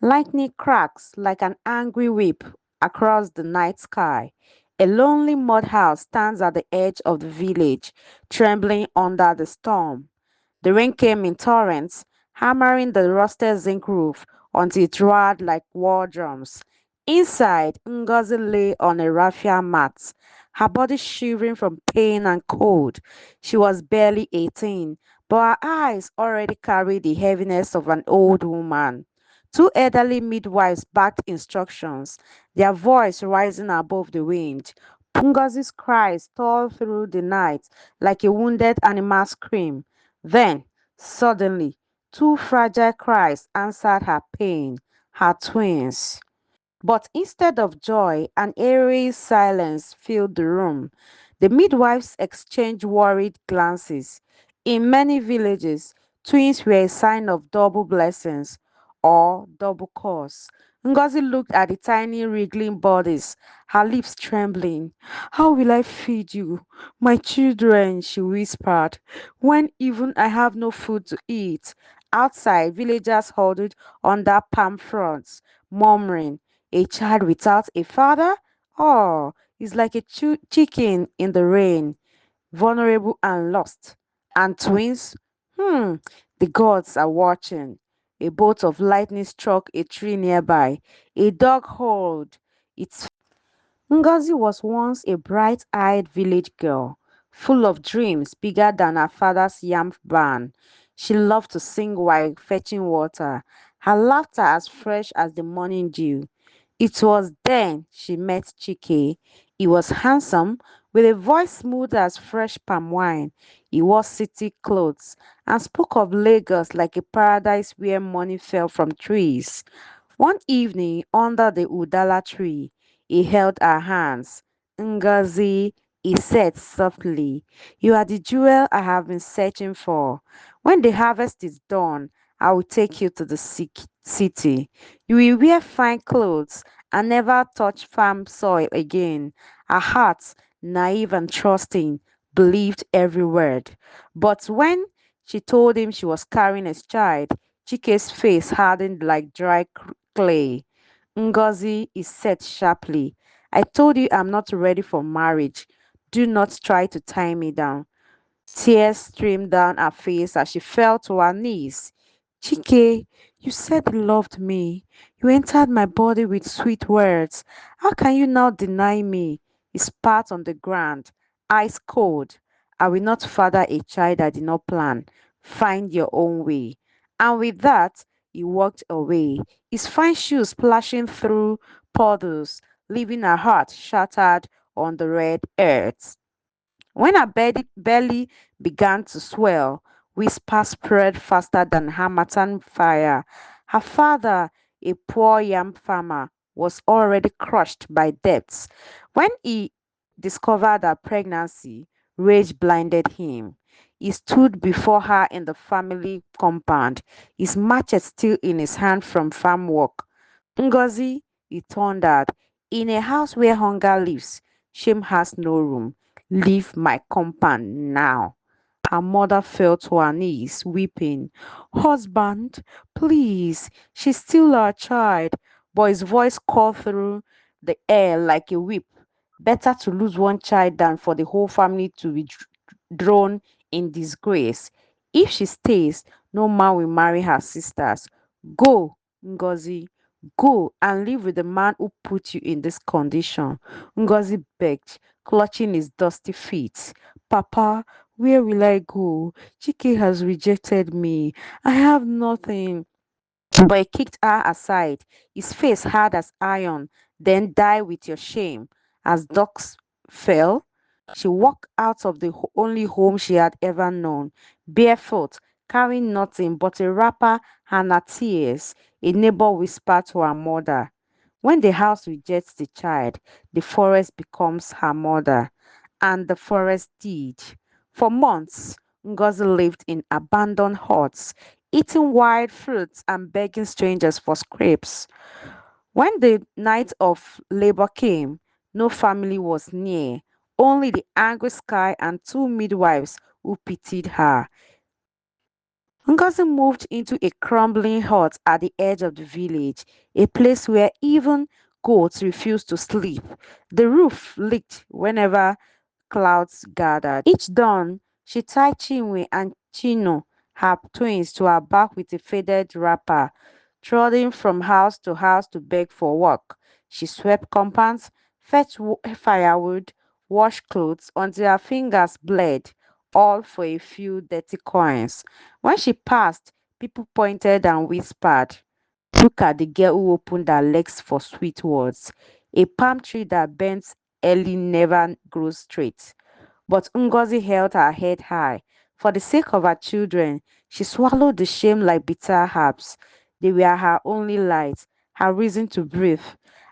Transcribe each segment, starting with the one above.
Lightning cracks like an angry whip across the night sky. A lonely mud house stands at the edge of the village, trembling under the storm. The rain came in torrents, hammering the rusted zinc roof until it roared like war drums. Inside, Ngozi lay on a raffia mat, her body shivering from pain and cold. She was barely 18, but her eyes already carried the heaviness of an old woman. Two elderly midwives barked instructions, their voice rising above the wind. Ngozi's cries tore through the night like a wounded animal's scream. Then, suddenly, two fragile cries answered her pain, her twins. But instead of joy, an eerie silence filled the room. The midwives exchanged worried glances. In many villages, twins were a sign of double blessings or double curse. Ngozi looked at the tiny wriggling bodies, her lips trembling. How will I feed you, my children? She whispered, when even I have no food to eat. Outside, villagers huddled under palm fronds, murmuring, a child without a father? Oh, is like a chicken in the rain, vulnerable and lost. And twins? Hmm, the gods are watching. A bolt of lightning struck a tree nearby. A dog howled. Its Ngozi was once a bright eyed village girl, full of dreams bigger than her father's yam barn. She loved to sing while fetching water, her laughter as fresh as the morning dew. It was then she met Chike. He was handsome, with a voice smooth as fresh palm wine. He wore city clothes and spoke of Lagos like a paradise where money fell from trees. One evening, under the Udala tree, he held her hands. Ngozi, he said softly, you are the jewel I have been searching for. When the harvest is done, I will take you to the city. You will wear fine clothes and never touch farm soil again. Her heart, naive and trusting, believed every word. But when she told him she was carrying his child, Chike's face hardened like dry clay. Ngozi is said sharply. I told you I'm not ready for marriage. Do not try to tie me down. Tears streamed down her face as she fell to her knees. Chike, you said you loved me. You entered my body with sweet words. How can you now deny me? He spat on the ground, ice cold. I will not father a child I did not plan. Find your own way. And with that, he walked away, his fine shoes splashing through puddles, leaving her heart shattered on the red earth. When her belly began to swell, whispers spread faster than Hamatan fire. Her father, a poor yam farmer, was already crushed by debts. When he discovered her pregnancy, rage blinded him. He stood before her in the family compound, his machete still in his hand from farm work. Ngozi, he thundered, in a house where hunger lives, shame has no room. Leave my compound now. Her mother fell to her knees, weeping. Husband, please, she's still our child. But his voice called through the air like a whip. Better to lose one child than for the whole family to be drowned in disgrace. If she stays, no man will marry her sisters. Go, Ngozi, go and live with the man who put you in this condition. Ngozi begged, clutching his dusty feet. Papa, where will I go? Chike has rejected me. I have nothing. But he kicked her aside, his face hard as iron. Then die with your shame. As ducks fell, she walked out of the only home she had ever known, barefoot, carrying nothing but a wrapper and her tears. A neighbor whispered to her mother, when the house rejects the child, the forest becomes her mother. And the forest did. For months, Ngozi lived in abandoned huts, eating wild fruits and begging strangers for scraps. When the night of labor came, no family was near, only the angry sky and two midwives who pitied her. Ngozi moved into a crumbling hut at the edge of the village, a place where even goats refused to sleep. The roof leaked whenever clouds gathered. Each dawn, she tied Chinwe and Chino, her twins, to her back with a faded wrapper, trotting from house to house to beg for work. She swept compounds, fetched firewood, washed clothes until her fingers bled, all for a few dirty coins. When she passed, people pointed and whispered, "Look at the girl who opened her legs for sweet words." A palm tree that bends early never grows straight. But Ngozi held her head high. For the sake of her children, she swallowed the shame like bitter herbs. They were her only light, her reason to breathe.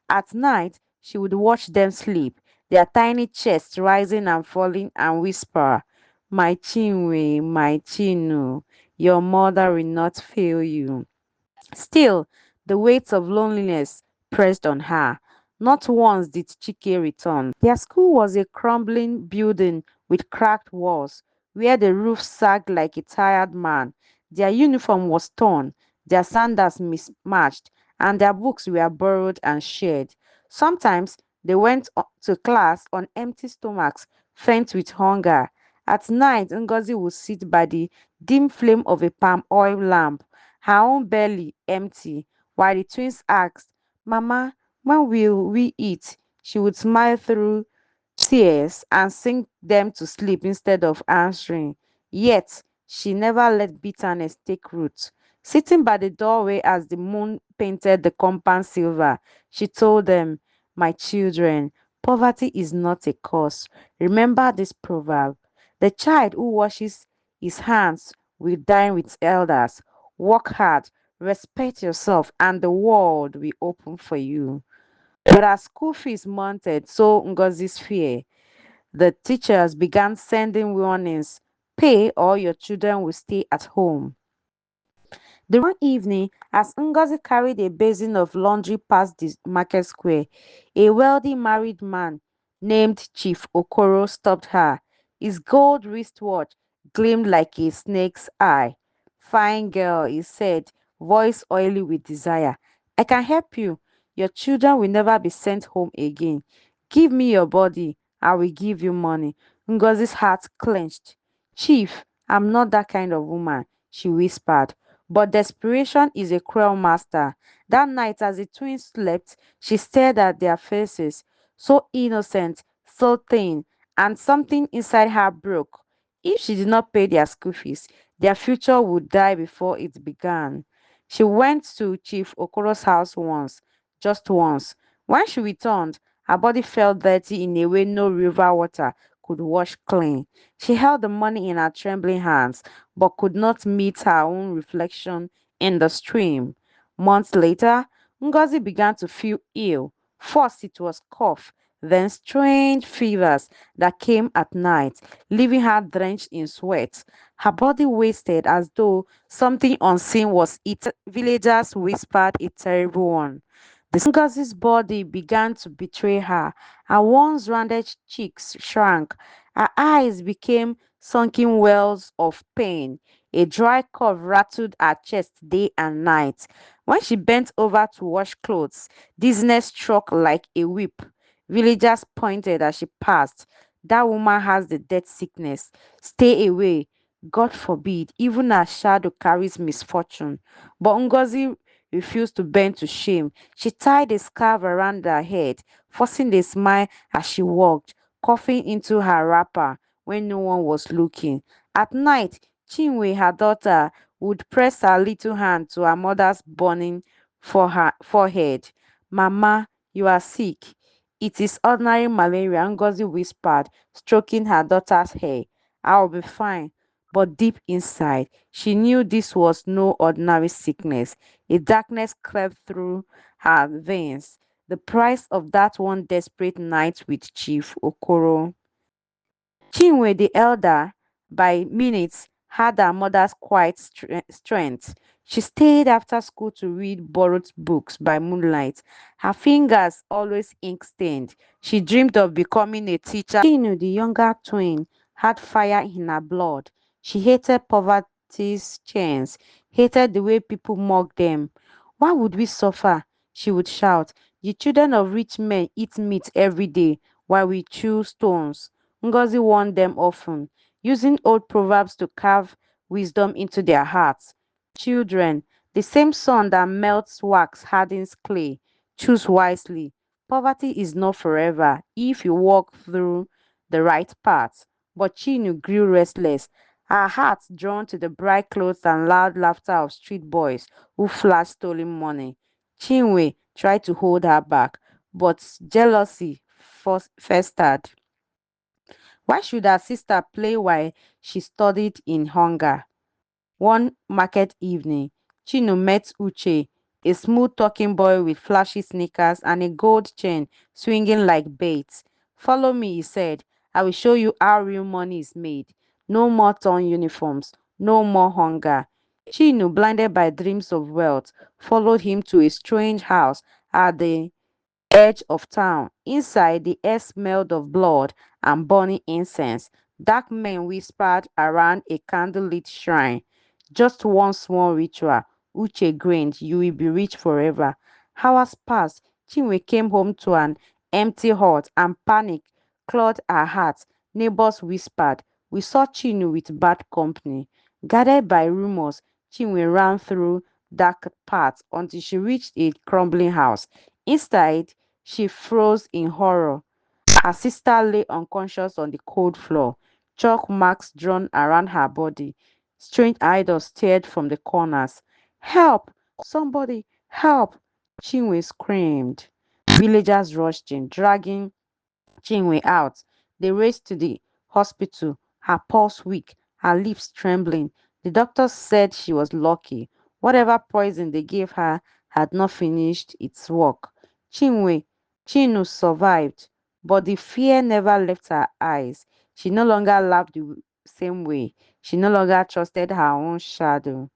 At night, she would watch them sleep, their tiny chests rising and falling, and whisper, "My Chinwe, my Chinu, your mother will not fail you." Still, the weight of loneliness pressed on her. Not once did Chike return. Their school was a crumbling building with cracked walls, where the roof sagged like a tired man. Their uniform was torn, their sandals mismatched, and their books were borrowed and shared. Sometimes they went to class on empty stomachs, faint with hunger. At night, Ngozi would sit by the dim flame of a palm oil lamp, her own belly empty, while the twins asked, "Mama, when will we eat?" She would smile through tears and sing them to sleep instead of answering. Yet, she never let bitterness take root. Sitting by the doorway as the moon painted the compound silver, she told them, "My children, poverty is not a curse. Remember this proverb. The child who washes his hands will dine with elders. Work hard, respect yourself, and the world will open for you." But as school fees mounted, so Ngozi's fear. The teachers began sending warnings: "Pay or your children will stay at home." The one evening, as Ngozi carried a basin of laundry past the market square, a wealthy married man named Chief Okoro stopped her. His gold wristwatch gleamed like a snake's eye. "Fine girl," he said, voice oily with desire. "I can help you. Your children will never be sent home again. Give me your body, I will give you money." Ngozi's heart clenched. "Chief, I'm not that kind of woman," she whispered. But desperation is a cruel master. That night, as the twins slept, she stared at their faces, so innocent, so thin, and something inside her broke. If she did not pay their school fees, their future would die before it began. She went to Chief Okoro's house once, just once. When she returned, her body felt dirty in a way no river water could wash clean. She held the money in her trembling hands but could not meet her own reflection in the stream. Months later, Ngozi began to feel ill. First, it was cough, then strange fevers that came at night, leaving her drenched in sweat. Her body wasted as though something unseen was eating. Villagers whispered a terrible one. Ngozi's body began to betray her. Her once rounded cheeks shrank. Her eyes became sunken wells of pain. A dry cough rattled her chest day and night. When she bent over to wash clothes, dizziness struck like a whip. Villagers pointed as she passed. "That woman has the death sickness. Stay away. God forbid, even her shadow carries misfortune." But Ngozi refused to bend to shame. She tied a scarf around her head, forcing a smile as she walked, coughing into her wrapper when no one was looking. At night, Chinwe, her daughter, would press her little hand to her mother's burning for her forehead. "Mama, you are sick." "It is ordinary malaria," Ngozi whispered, stroking her daughter's hair. "I'll be fine." But deep inside, she knew this was no ordinary sickness. A darkness crept through her veins. The price of that one desperate night with Chief Okoro. Chinwe the elder, by minutes, had her mother's quiet strength. She stayed after school to read borrowed books by moonlight, her fingers always ink stained. She dreamed of becoming a teacher. Chinu, the younger twin, had fire in her blood. She hated teased chains, hated the way people mocked them. Why would we suffer? She would shout. The children of rich men eat meat every day while we chew stones. Ngozi warned them often, using old proverbs to carve wisdom into their hearts. Children, the same sun that melts wax hardens clay. Choose wisely. Poverty is not forever if you walk through the right path. But Chinu grew restless, her heart drawn to the bright clothes and loud laughter of street boys who flashed stolen money. Chinwe tried to hold her back, but jealousy festered. Why should her sister play while she studied in hunger? One market evening, Chino met Uche, a smooth talking boy with flashy sneakers and a gold chain swinging like bait. Follow me, he said. I will show you how real money is made. No more torn uniforms, no more hunger. Chino, blinded by dreams of wealth, followed him to a strange house at the edge of town. Inside, the air smelled of blood and burning incense. Dark men whispered around a candlelit shrine. Just one small ritual. Uche grinned, you will be rich forever. Hours passed. Chinwe came home to an empty hut and panic clawed her heart. Neighbors whispered, we saw Chinu with bad company. Guided by rumors, Chinwe ran through dark paths until she reached a crumbling house. Inside, she froze in horror. Her sister lay unconscious on the cold floor, chalk marks drawn around her body. Strange idols stared from the corners. Help! Somebody! Help! Chinwe screamed. Villagers rushed in, dragging Chinwe out. They raced to the hospital, her pulse weak, her lips trembling. The doctors said she was lucky. Whatever poison they gave her had not finished its work. Chinwe, Chinu survived, but the fear never left her eyes. She no longer laughed the same way. She no longer trusted her own shadow.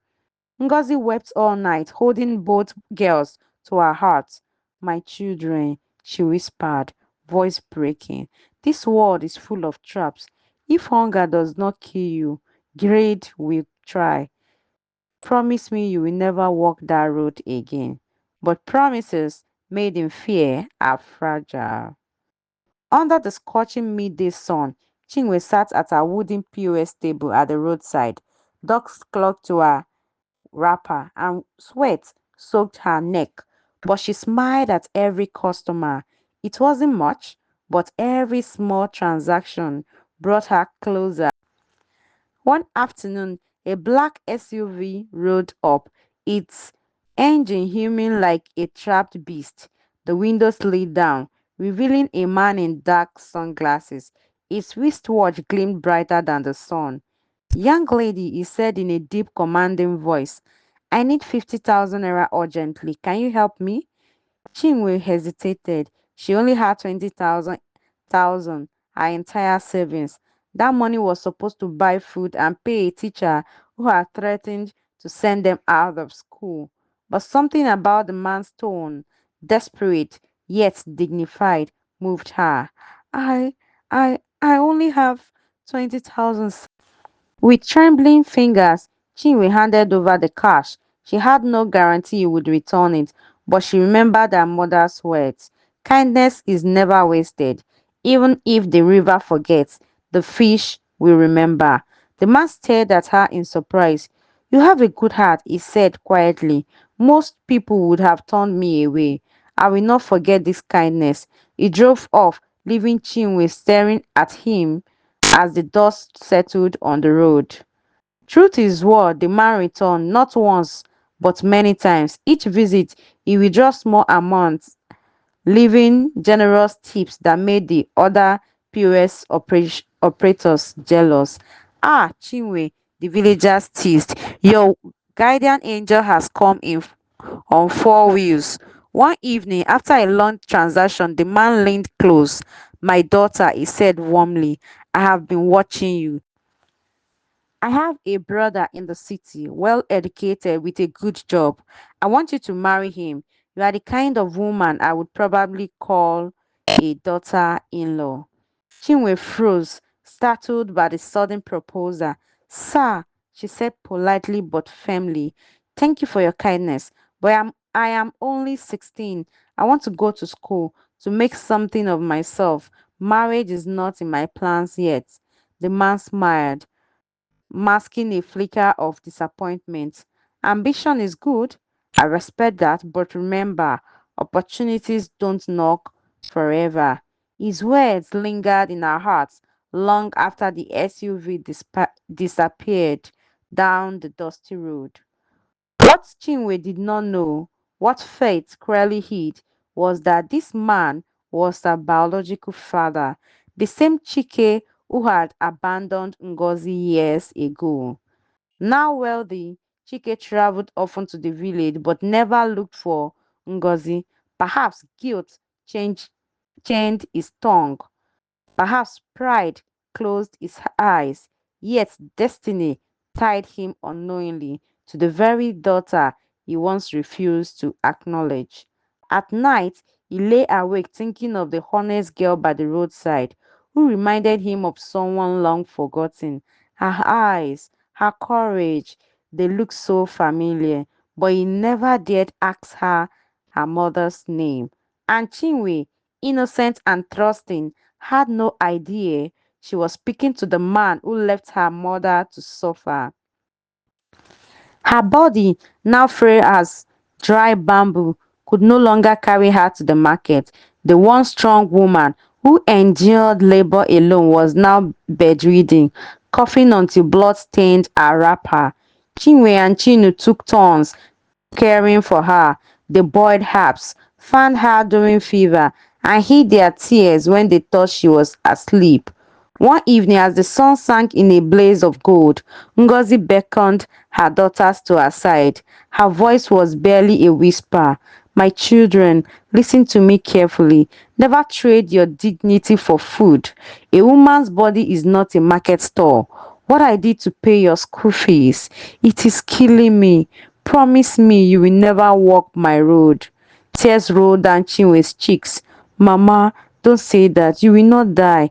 Ngozi wept all night, holding both girls to her heart. My children, she whispered, voice breaking. This world is full of traps. If hunger does not kill you, greed will try. Promise me you will never walk that road again. But promises made in fear are fragile. Under the scorching midday sun, Chinwe sat at her wooden POS table at the roadside. Dogs clucked to her wrapper and sweat soaked her neck, but she smiled at every customer. It wasn't much, but every small transaction brought her closer. One afternoon, a black SUV rolled up, its engine humming like a trapped beast. The windows slid down, revealing a man in dark sunglasses. His wristwatch gleamed brighter than the sun. Young lady, he said in a deep, commanding voice, I need 50,000 naira urgently. Can you help me? Chinwe hesitated. She only had 20,000, her entire savings. That money was supposed to buy food and pay a teacher who had threatened to send them out of school. But something about the man's tone, desperate yet dignified, moved her. I I only have 20,000. With trembling fingers, Chinwe handed over the cash. She had no guarantee he would return it, but she remembered her mother's words. Kindness is never wasted. Even if the river forgets, the fish will remember. The man stared at her in surprise. You have a good heart, he said quietly. Most people would have turned me away. I will not forget this kindness. He drove off, leaving Chinwe staring at him as the dust settled on the road. Truth is what the man returned not once but many times. Each visit he withdrew small amounts, leaving generous tips that made the other POS operators jealous. Ah, Chinwe, the villagers teased, your guardian angel has come in on four wheels. One evening, after a long transaction, the man leaned close. My daughter, he said warmly, I have been watching you. I have a brother in the city, well educated with a good job. I want you to marry him. You are the kind of woman I would probably call a daughter in law. Chinwe froze, startled by the sudden proposal. Sir, She said politely but firmly, "Thank you for your kindness, but I am only 16. I want to go to school to make something of myself. Marriage is not in my plans yet." The man smiled, masking a flicker of disappointment. "Ambition is good. I respect that, but remember, opportunities don't knock forever." His words lingered in our hearts long after the SUV disappeared down the dusty road. What Chinwe did not know, what fate cruelly hid, was that this man was her biological father, the same Chike who had abandoned Ngozi years ago. Now wealthy, Chike traveled often to the village but never looked for Ngozi. Perhaps guilt chained his tongue. Perhaps pride closed his eyes, yet destiny tied him unknowingly to the very daughter he once refused to acknowledge. At night, he lay awake thinking of the honest girl by the roadside who reminded him of someone long forgotten. Her eyes, her courage, they looked so familiar, but he never dared ask her her mother's name. And Chinwe, innocent and trusting, had no idea she was speaking to the man who left her mother to suffer. Her body, now frail as dry bamboo, could no longer carry her to the market. The once strong woman who endured labor alone was now bedridden, coughing until blood stained her wrapper. Chinwe and Chinu took turns caring for her. They boiled herbs, fanned her during fever, and hid their tears when they thought she was asleep. One evening, as the sun sank in a blaze of gold, Ngozi beckoned her daughters to her side. Her voice was barely a whisper. "My children, listen to me carefully. Never trade your dignity for food. A woman's body is not a market store. What I did to pay your school fees, it is killing me. Promise me you will never walk my road." Tears rolled down Chinwe's cheeks. "Mama, don't say that. You will not die."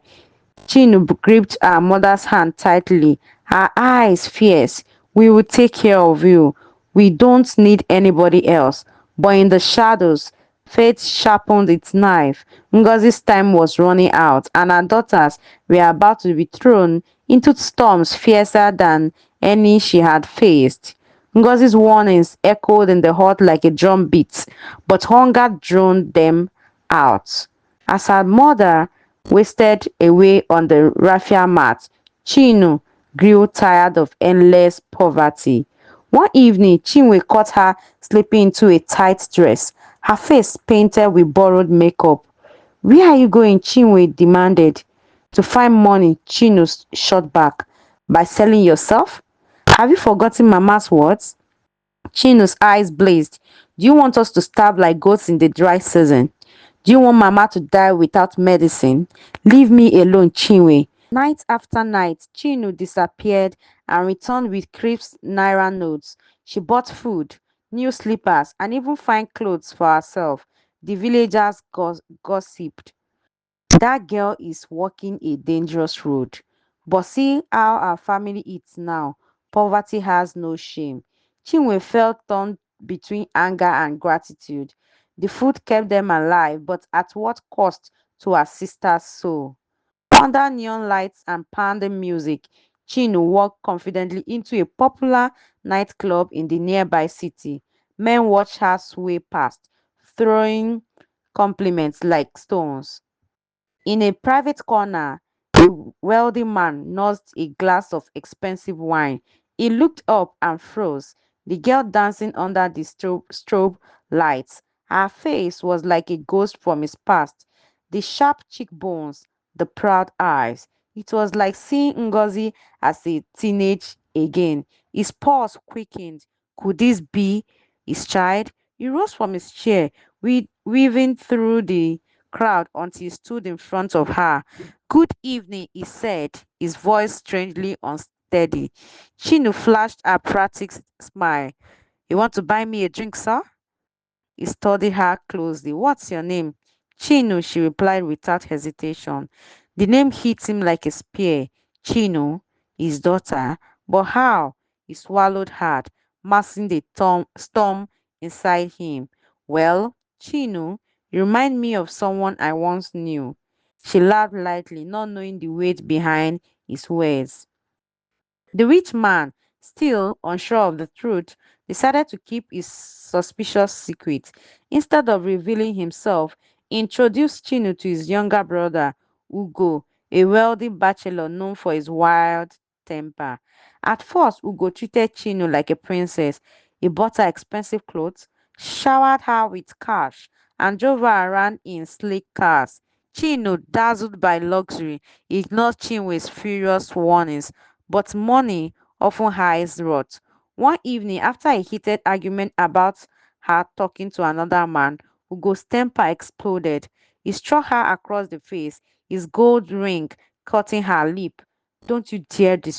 Chin gripped her mother's hand tightly, her eyes fierce. "We will take care of you. We don't need anybody else." But in the shadows, fate sharpened its knife. Ngozi's time was running out, and her daughters were about to be thrown into storms fiercer than any she had faced. Ngozi's warnings echoed in the heart like a drum beat, but hunger drowned them out. As her mother wasted away on the raffia mat, Chinu grew tired of endless poverty. One evening, Chinwe caught her slipping into a tight dress, her face painted with borrowed makeup. "Where are you going?" Chinwe demanded. "To find money," Chinu shot back. "By selling yourself? Have you forgotten Mama's words?" Chinu's eyes blazed. "Do you want us to starve like goats in the dry season? Do you want Mama to die without medicine? Leave me alone, Chinwe." Night after night, Chinu disappeared and returned with crisp naira notes. She bought food, new slippers, and even fine clothes for herself. The villagers gossiped. "That girl is walking a dangerous road." But see how our family eats now. Poverty has no shame. Chinwe felt torn between anger and gratitude. The food kept them alive, but at what cost to her sister's soul? Under neon lights and pounding music, Chino walked confidently into a popular nightclub in the nearby city. Men watched her sway past, throwing compliments like stones. In a private corner, a wealthy man nursed a glass of expensive wine. He looked up and froze. The girl dancing under the strobe lights. Her face was like a ghost from his past. The sharp cheekbones, the proud eyes. It was like seeing Ngozi as a teenage again. His pulse quickened. Could this be his child? He rose from his chair, weaving through the crowd until he stood in front of her. "Good evening," he said, his voice strangely unsteady. Chinu flashed a pratic smile. "You want to buy me a drink, sir?" He studied her closely. "What's your name?" "Chinu," she replied without hesitation. The name hit him like a spear. Chinu, his daughter. But how? he swallowed hard, masking the storm inside him. Well, Chinu, you remind me of someone I once knew. She laughed lightly, not knowing the weight behind his words. The rich man, still unsure of the truth, decided to keep his suspicious secret. Instead of revealing himself, he introduced Chinu to his younger brother, Ugo, a wealthy bachelor known for his wild temper. At first, Ugo treated Chinu like a princess. He bought her expensive clothes, showered her with cash, and drove her around in sleek cars. Chinu, dazzled by luxury, ignored Chinwe's furious warnings, but money often hides wrath. One evening, after a heated argument about her talking to another man, Ugo's temper exploded. He struck her across the face, his gold ring cutting her lip. Don't you dare dis.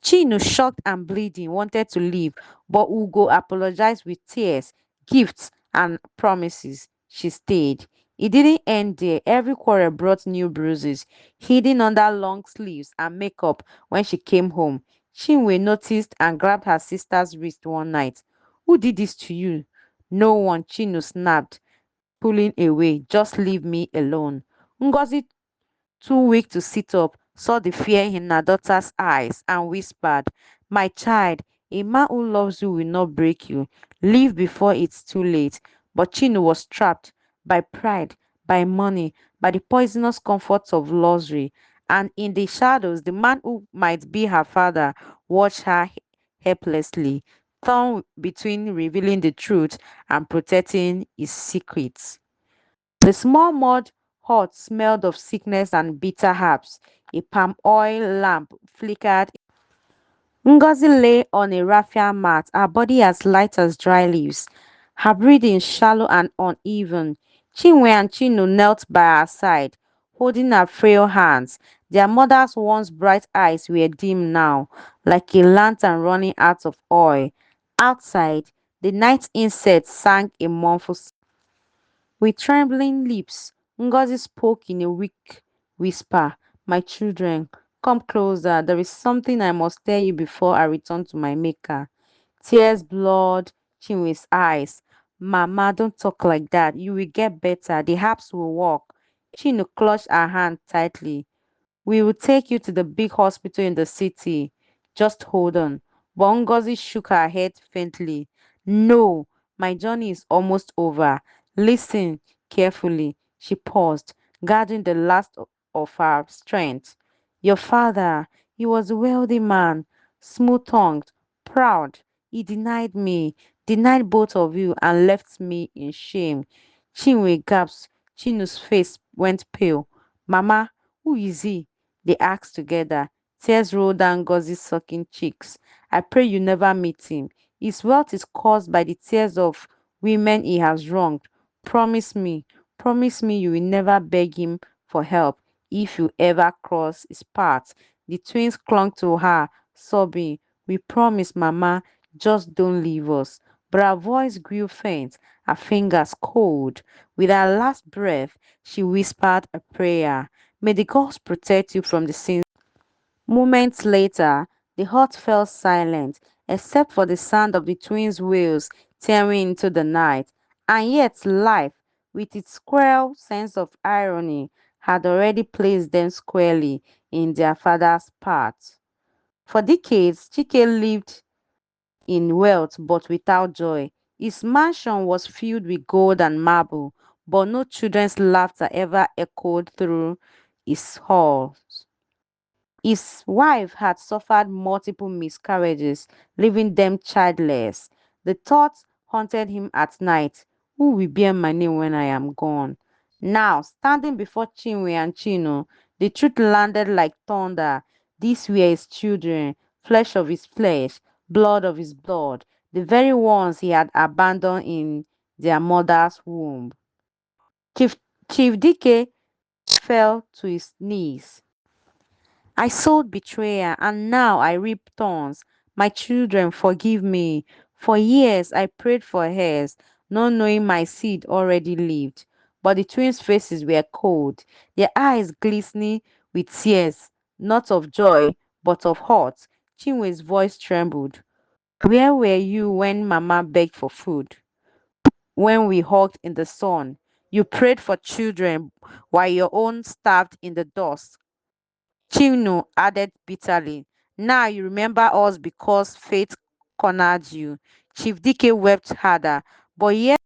Chino, shocked and bleeding, wanted to leave, but Ugo apologized with tears, gifts, and promises. She stayed. It didn't end there. Every quarrel brought new bruises, hidden under long sleeves and makeup when she came home. Chinwe noticed and grabbed her sister's wrist one night. Who did this to you? No one, Chino snapped, pulling away. Just leave me alone. Ngozi, too weak to sit up, saw the fear in her daughter's eyes and whispered, my child, a man who loves you will not break you. Leave before it's too late. But Chino was trapped by pride, by money, by the poisonous comforts of luxury. And in the shadows, the man who might be her father watched her helplessly, torn between revealing the truth and protecting his secrets. The small mud hut smelled of sickness and bitter herbs. A palm oil lamp flickered. Ngozi lay on a raffia mat, her body as light as dry leaves, her breathing shallow and uneven. Chinwe and Chino knelt by her side, holding her frail hands. Their mother's once bright eyes were dim now, like a lantern running out of oil. Outside, the night insect sang a mournful. With trembling lips, Ngozi spoke in a weak whisper. My children, come closer. There is something I must tell you before I return to my maker. Tears, blood, Chinwe's eyes. Mama, don't talk like that. You will get better. The herbs will work. Chino clutched her hand tightly. We will take you to the big hospital in the city. Just hold on. But Ngozi shook her head faintly. No, my journey is almost over. Listen carefully. She paused, guarding the last of her strength. Your father, he was a wealthy man, smooth tongued, proud. He denied me, denied both of you, and left me in shame. Chinwe gasped. Chinu's face went pale. Mama, who is he? They asked together. Tears rolled down Ngozi's sucking cheeks. I pray you never meet him. His wealth is caused by the tears of women he has wronged. Promise me you will never beg him for help if you ever cross his path. The twins clung to her, sobbing. We promise, Mama, just don't leave us. But her voice grew faint, her fingers cold. With her last breath, she whispered a prayer. May the gods protect you from the sins. Moments later, the hut fell silent, except for the sound of the twins' wheels tearing into the night. And yet, life, with its cruel sense of irony, had already placed them squarely in their father's path. For decades, Chike lived in wealth but without joy. His mansion was filled with gold and marble, but no children's laughter ever echoed through his halls. His wife had suffered multiple miscarriages, leaving them childless. The thought haunted him at night. Who will bear my name when I am gone? Now, standing before Chinwe and Chino, the truth landed like thunder. These were his children, flesh of his flesh, blood of his blood, the very ones he had abandoned in their mother's womb. Chief, Chief Dike fell to his knees. I sowed betrayal and now I reap thorns. My children, forgive me. For years I prayed for heirs, not knowing my seed already lived. But the twins' faces were cold, their eyes glistening with tears, not of joy, but of hurt. Chinwe's voice trembled. Where were you when Mama begged for food? When we hugged in the sun? You prayed for children while your own starved in the dust. Chinu added bitterly. Now you remember us because fate cornered you. Chief Dike wept harder. But yet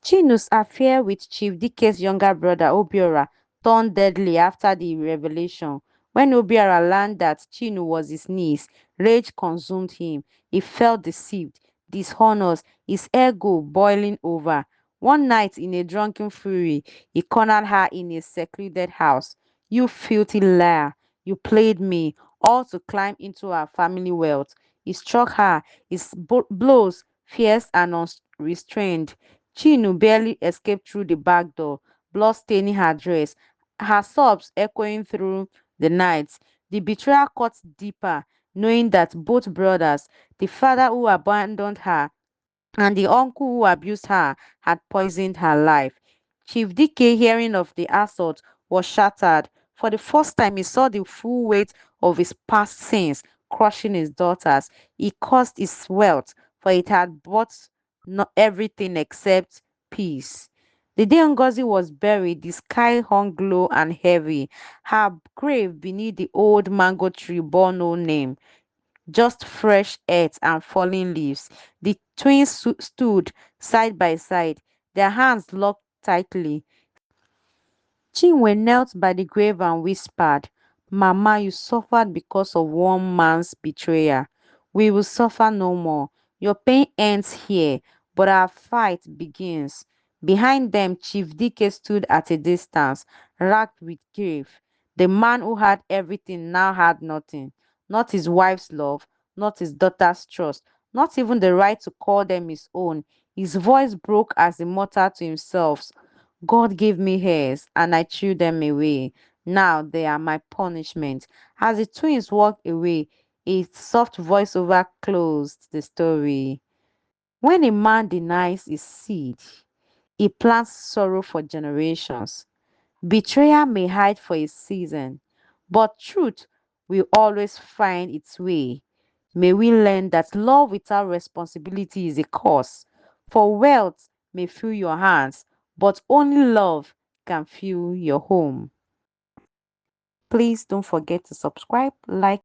Chinu's affair with Chief Dike's younger brother Obiora turned deadly after the revelation. When Obiora learned that Chinu was his niece, rage consumed him. He felt deceived, dishonored, his ego boiling over. One night, in a drunken fury, he cornered her in a secluded house. You filthy liar, you played me, all to climb into our family wealth. He struck her, his blows fierce and unrestrained. Chinu barely escaped through the back door, blood staining her dress, her sobs echoing through the night. The betrayal cut deeper, knowing that both brothers, the father who abandoned her and the uncle who abused her, had poisoned her life. Chief DK, hearing of the assault, was shattered. For the first time, he saw the full weight of his past sins crushing his daughters. He cursed his wealth, for it had bought not everything except peace. The day Ngozi was buried, the sky hung low and heavy. Her grave beneath the old mango tree bore no name, just fresh earth and falling leaves. The twins stood side by side, their hands locked tightly. Chinwe knelt by the grave and whispered, Mama, you suffered because of one man's betrayal. We will suffer no more. Your pain ends here, but our fight begins. Behind them, Chief Dike stood at a distance, racked with grief. The man who had everything now had nothing. Not his wife's love, not his daughter's trust, not even the right to call them his own. His voice broke as he muttered to himself, God gave me hairs and I threw them away. Now they are my punishment. As the twins walked away, a soft voiceover closed the story. When a man denies his seed, he plants sorrow for generations. Betrayal may hide for a season, but truth will always find its way. May we learn that love without responsibility is a curse. For wealth may fill your hands, but only love can fill your home. Please don't forget to subscribe, like,